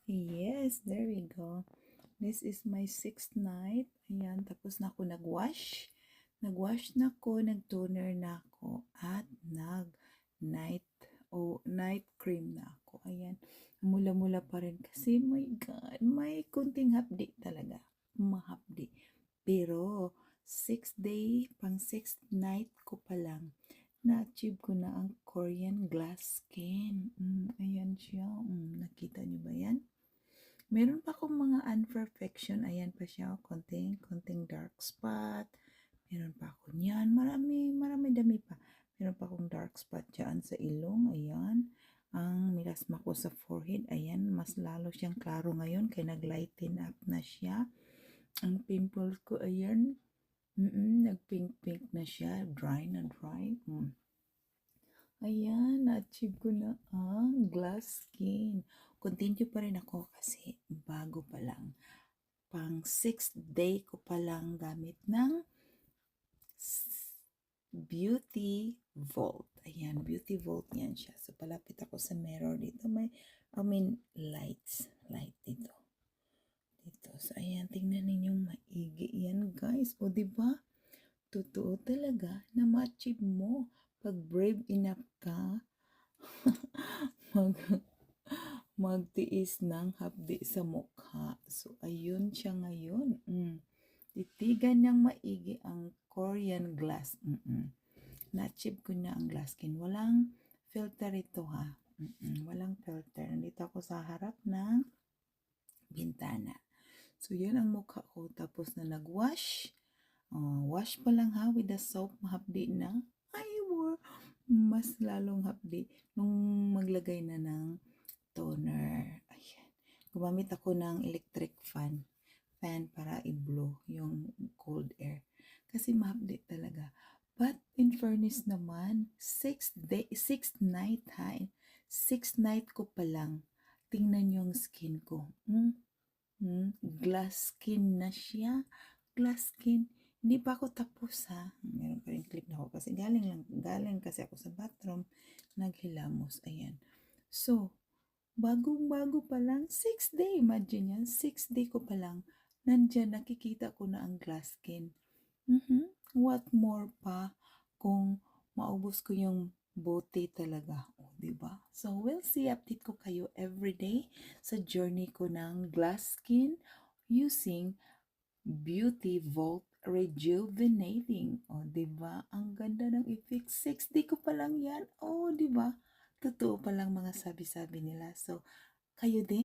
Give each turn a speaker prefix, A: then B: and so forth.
A: Yes, there we go. This is my 6th night. Ayan, tapos na ako nag-wash. Nag-wash na ako, nag-toner na ako, at night cream na ako. Ayan, mula-mula pa rin kasi, my God, may kunting hapdi talaga. Mahapdi. Pero, 6th day, pang 6th night ko pa lang, na-achieve ko na ang Korean glass skin. Ayan siya. Nakita niyo ba yan? Meron pa akong mga imperfection. Ayan pa siya. Konting dark spot. Meron pa ako niyan. Marami dami pa. Meron pa akong dark spot dyan sa ilong. Ayan. Ang milasma ko sa forehead. Ayan. Mas lalo siyang klaro ngayon. Kaya nag-lighten up na siya. Ang pimples ko, ayan. Nag-pink-pink na siya. Dry na dry. Ayan, na-achieve ko na ang glass skin. Continue pa rin ako kasi bago pa lang. Pang 6th day ko pa lang gamit ng Beauty Vault. Ayan, Beauty Vault yan siya. So, palapit ako sa mirror dito. Light dito. So, ayan, tingnan ninyong maigi yan, guys. O, diba? Totoo talaga na ma-achieve mo pag brave enough ka magtiis ng hapdi sa mukha. So, ayun siya ngayon. Titigan niyang maigi ang Korean glass. Na-achieve ko na ang glass skin. Walang filter ito, ha. Walang filter. Nandito ako sa harap ng bintana. So, yan ang mukha ko. Tapos na nag-wash. Wash pa lang, ha, with the soap. Mahapdi na. Mas lalong hapdi nung maglagay na ng toner. Ayan. Gumamit ako ng electric fan para i-blow yung cold air. Kasi mahapdi talaga. But in fairness naman, 6th night, ha? 6th night ko pa lang. Tingnan yung skin ko. Glass skin na siya. Glass skin. Hindi pa ako tapos, ha. Meron pa rin clip na ako kasi galing kasi ako sa bathroom. Naghilamos. Ayan. So, bago pa lang, 6th day. Imagine yan, 6th day ko pa lang. Nandyan, nakikita ko na ang glass skin. What more pa kung maubos ko yung bote talaga. O, diba? So, we'll see. Update ko kayo everyday sa journey ko ng glass skin using Beauty Vault Rejuvenating. O, diba? Ang ganda ng effect. 6 day ko pa lang yan. O, diba? Totoo pa lang mga sabi-sabi nila. So, kayo din.